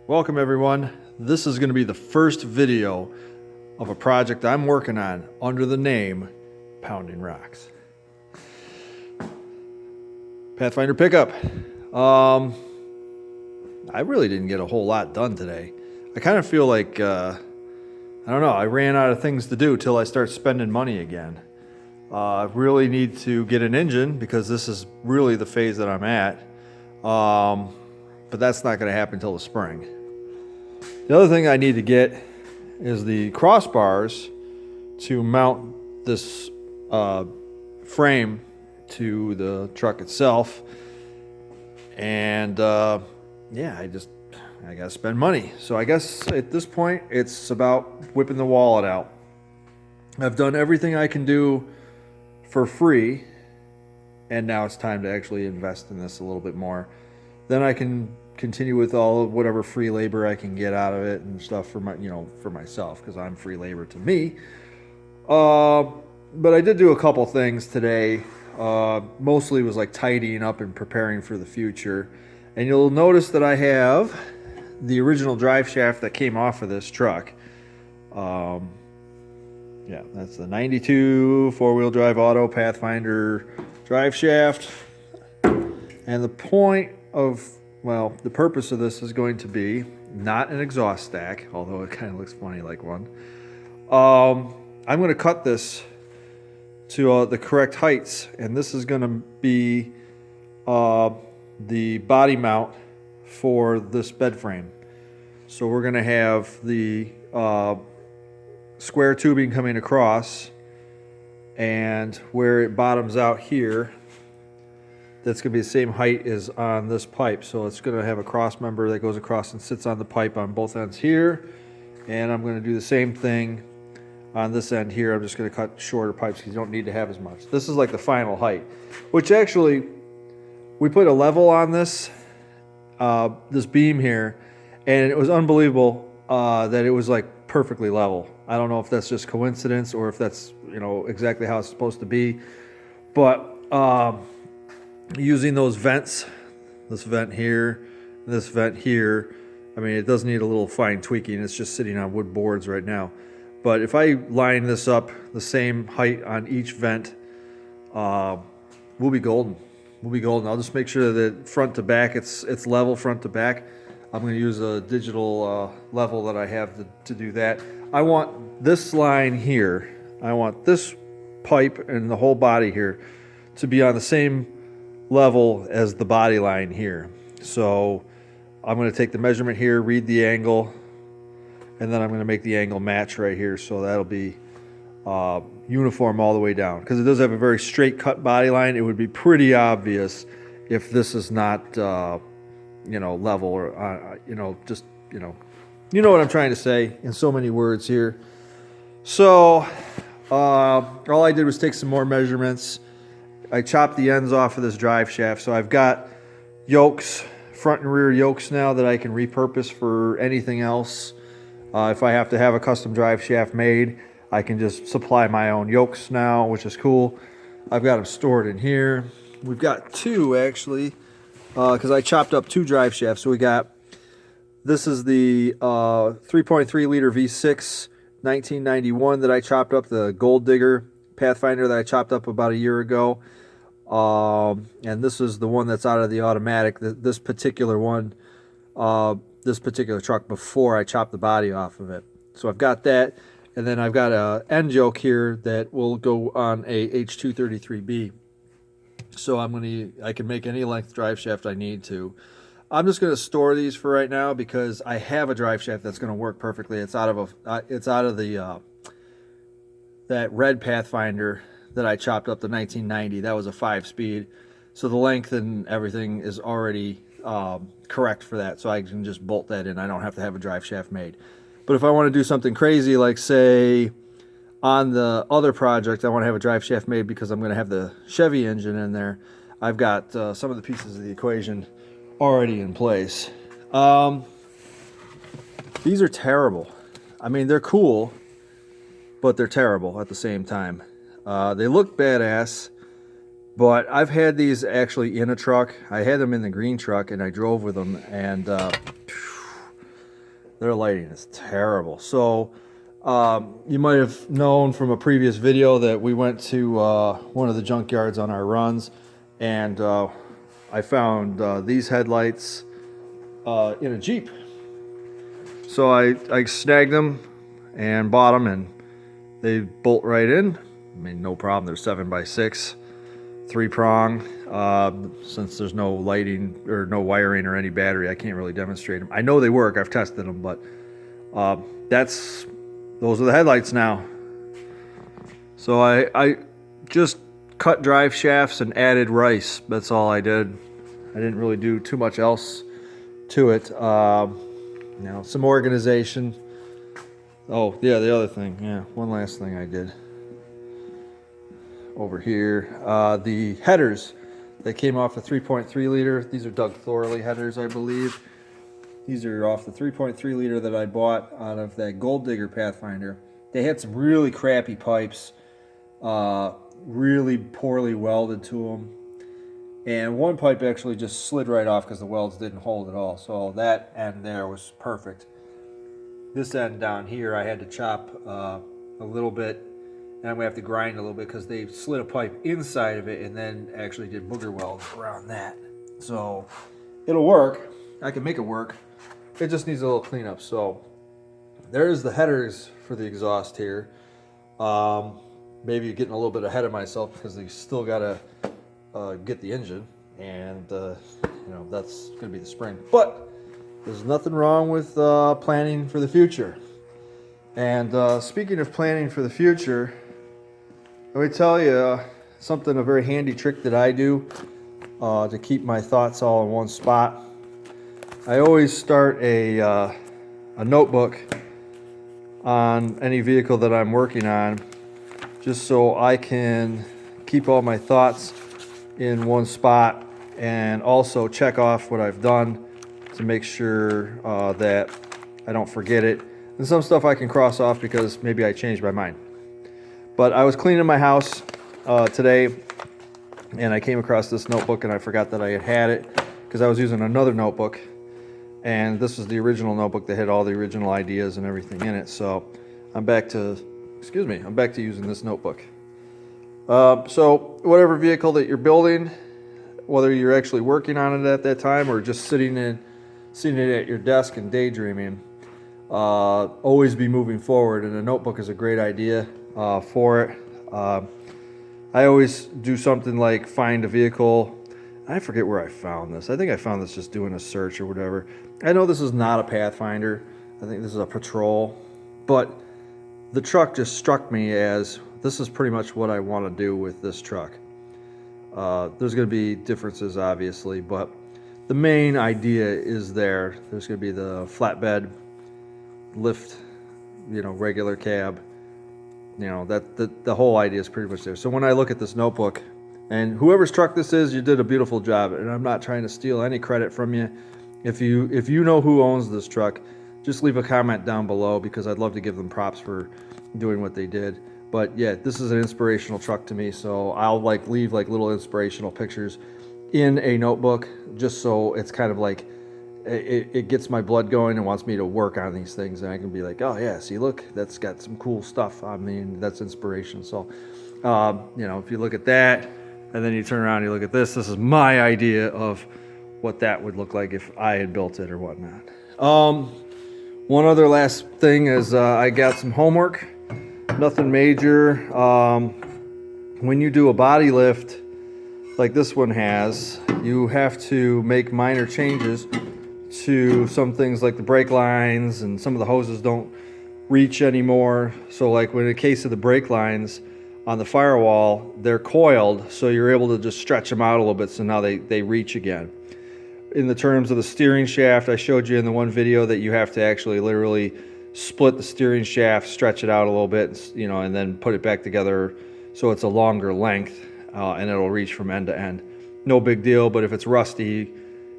Welcome everyone. This is going to be the first video of a project I'm working on under the name Pounding Rocks. Pathfinder pickup. I really didn't get a whole lot done today. I kind of feel like, I don't know, I ran out of things to do till I start spending money again. I really need to get an engine because this is really the phase that I'm at. But that's not going to happen until the spring. The other thing I need to get is the crossbars to mount this frame to the truck itself. And yeah, I got to spend money. So I guess at this point, it's about whipping the wallet out. I've done everything I can do for free, and now it's time to actually invest in this a little bit more. Then I can continue with all of whatever free labor I can get out of it and stuff for my, for myself, because I'm free labor to me. But I did do a couple things today. Mostly was like tidying up and preparing for the future. And you'll notice that I have the original drive shaft that came off of this truck. Yeah, that's the 92 four-wheel drive auto Pathfinder drive shaft. And the point of, well, the purpose of this is going to be not an exhaust stack, although it kind of looks funny like one. I'm going to cut this to the correct heights, and this is going to be the body mount for this bed frame. So we're going to have the square tubing coming across, and where it bottoms out here, that's going to be the same height as on this pipe. So it's going to have a cross member that goes across and sits on the pipe on both ends here. And I'm going to do the same thing on this end here. I'm just going to cut shorter pipes because you don't need to have as much. This is like the final height, which actually we put a level on this this beam here, and it was unbelievable that it was like perfectly level. I don't know if that's just coincidence or if that's exactly how it's supposed to be, but using those vents, this vent here, this vent here, I mean, it does need a little fine tweaking. It's just sitting on wood boards right now. But if I line this up the same height on each vent, we'll be golden. We'll be golden. I'll just make sure that front to back, it's level front to back. I'm going to use a digital level that I have to do that. I want this line here, I want this pipe and the whole body here to be on the same level as the body line here. So I'm going to take the measurement here, read the angle, and then I'm going to make the angle match right here. So that'll be uniform all the way down, because it does have a very straight cut body line. It would be pretty obvious if this is not level, or just you know what I'm trying to say in so many words here. So all I did was take some more measurements. I chopped the ends off of this drive shaft, so I've got yokes, front and rear yokes now that I can repurpose for anything else. If I have to have a custom drive shaft made, I can just supply my own yokes now, which is cool. I've got them stored in here. We've got two actually, because I chopped up two drive shafts. So this is the 3.3 liter V6 1991 that I chopped up, the Gold Digger Pathfinder that I chopped up about a year ago. And this is the one that's out of the automatic, this particular one, this particular truck, before I chopped the body off of it. So I've got that, and then I've got a end yoke here that will go on a H233B. So I can make any length drive shaft I need to. I'm just going to store these for right now because I have a drive shaft that's going to work perfectly. It's out of that red Pathfinder that I chopped up, the 1990. That was a 5-speed, so the length and everything is already correct for that, so I can just bolt that in. I don't have to have a drive shaft made. But if I want to do something crazy, like say on the other project, I want to have a drive shaft made because I'm going to have the Chevy engine in there, I've got some of the pieces of the equation already in place. These are terrible. I mean, they're cool, but they're terrible at the same time. They look badass, but I've had these actually in a truck. I had them in the green truck, and I drove with them, and their lighting is terrible. So you might have known from a previous video that we went to one of the junkyards on our runs, and I found these headlights in a Jeep. So I snagged them and bought them, and they bolt right in. I mean, no problem. They're 7x6, 3-prong. Since there's no lighting or no wiring or any battery, I can't really demonstrate them. I know they work. I've tested them, but those are the headlights now. So I just cut drive shafts and added rice. That's all I did. I didn't really do too much else to it. Now, some organization. Oh, yeah, the other thing. Yeah, one last thing I did over here. The headers that came off the 3.3 liter. These are Doug Thorley headers, I believe. These are off the 3.3 liter that I bought out of that Gold Digger Pathfinder. They had some really crappy pipes, really poorly welded to them. And one pipe actually just slid right off because the welds didn't hold at all. So that end there was perfect. This end down here I had to chop a little bit, and I'm going to have to grind a little bit because they slid a pipe inside of it and then actually did booger welds around that. So it'll work. I can make it work. It just needs a little cleanup. So there's the headers for the exhaust here. Maybe getting a little bit ahead of myself because they still got to get the engine, and that's going to be the spring. But there's nothing wrong with planning for the future. And speaking of planning for the future, let me tell you a very handy trick that I do to keep my thoughts all in one spot. I always start a notebook on any vehicle that I'm working on, just so I can keep all my thoughts in one spot and also check off what I've done to make sure that I don't forget it. And some stuff I can cross off because maybe I changed my mind. But I was cleaning my house today, and I came across this notebook, and I forgot that I had it because I was using another notebook, and this was the original notebook that had all the original ideas and everything in it. So I'm back to using this notebook. So whatever vehicle that you're building, whether you're actually working on it at that time or just sitting at your desk and daydreaming, always be moving forward, and a notebook is a great idea for it. I always do something like find a vehicle. I forget where I found this. I think I found this just doing a search or whatever. I know this is not a Pathfinder. I think this is a Patrol, but the truck just struck me as this is pretty much what I want to do with this truck. There's going to be differences, obviously, but the main idea is there. There's going to be the flatbed, lift, regular cab. The whole idea is pretty much there. So when I look at this notebook, and whoever's truck this is, you did a beautiful job. And I'm not trying to steal any credit from you. If you know who owns this truck, just leave a comment down below because I'd love to give them props for doing what they did. But yeah, this is an inspirational truck to me, so I'll leave little inspirational pictures in a notebook just so it's kind of like it gets my blood going and wants me to work on these things, and I can be like, oh yeah, see, look, that's got some cool stuff. I mean, that's inspiration. So if you look at that and then you turn around and you look at this is my idea of what that would look like if I had built it or whatnot. One other last thing is I got some homework. Nothing major. When you do a body lift like this one has, you have to make minor changes to some things like the brake lines, and some of the hoses don't reach anymore. So like in the case of the brake lines on the firewall, they're coiled, so you're able to just stretch them out a little bit so now they reach again. In the terms of the steering shaft, I showed you in the one video that you have to actually literally split the steering shaft, stretch it out a little bit, and then put it back together so it's a longer length, and it'll reach from end to end. No big deal, but if it's rusty,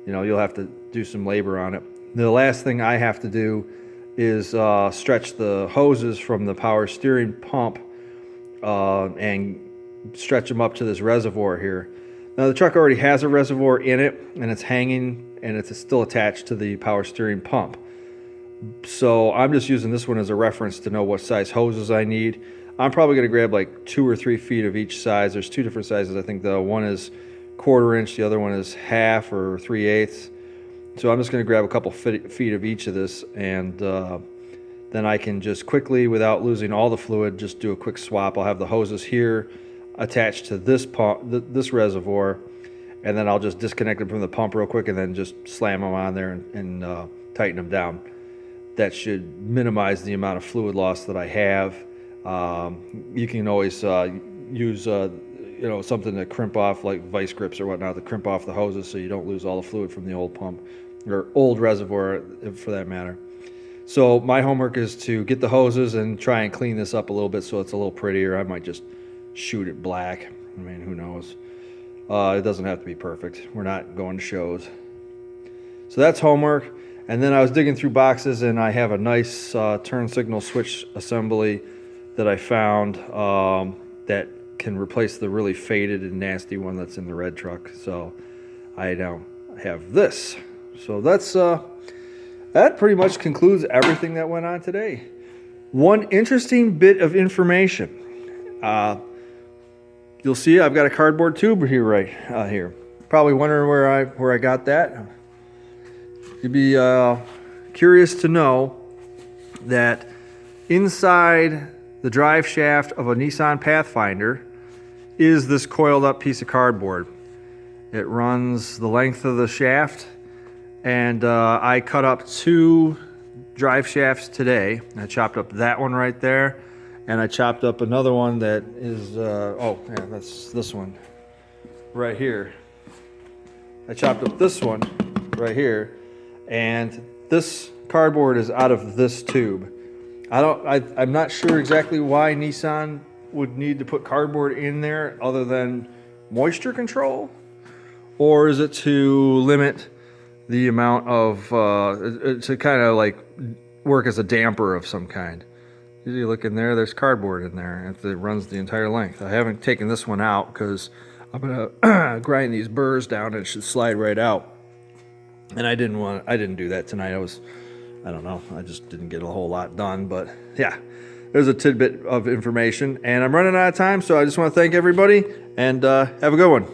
you'll have to do some labor on it. The last thing I have to do is stretch the hoses from the power steering pump and stretch them up to this reservoir here. Now the truck already has a reservoir in it, and it's hanging, and it's still attached to the power steering pump. So I'm just using this one as a reference to know what size hoses I need. I'm probably going to grab like 2 or 3 feet of each size. There's 2 different sizes. I think the one is 1/4 inch, the other one is 1/2 or 3/8. So I'm just going to grab a couple feet of each of this, and then I can just quickly, without losing all the fluid, just do a quick swap. I'll have the hoses here attached to this pump, this reservoir, and then I'll just disconnect them from the pump real quick and then just slam them on there and tighten them down. That should minimize the amount of fluid loss that I have. You can always use something to crimp off, like vice grips or whatnot, to crimp off the hoses so you don't lose all the fluid from the old pump, or old reservoir for that matter. So my homework is to get the hoses and try and clean this up a little bit so it's a little prettier. I might just shoot it black. I mean, who knows? It doesn't have to be perfect. We're not going to shows. So that's homework. And then I was digging through boxes, and I have a nice turn signal switch assembly that I found that can replace the really faded and nasty one that's in the red truck. So I now have this. So that pretty much concludes everything that went on today. One interesting bit of information. You'll see I've got a cardboard tube here, right here. Probably wondering where I got that. You'd be curious to know that inside the drive shaft of a Nissan Pathfinder is this coiled up piece of cardboard. It runs the length of the shaft, and I cut up 2 drive shafts today. I chopped up that one right there, and I chopped up another one that is, that's this one right here. I chopped up this one right here, and this cardboard is out of this tube. I'm not sure exactly why Nissan would need to put cardboard in there other than moisture control, or is it to limit the amount of, to kind of like work as a damper of some kind. You look in there, there's cardboard in there. It runs the entire length. I haven't taken this one out because I'm gonna grind these burrs down and it should slide right out. And I didn't do that tonight. I don't know, I just didn't get a whole lot done, but yeah, there's a tidbit of information, and I'm running out of time, so I just want to thank everybody, and have a good one.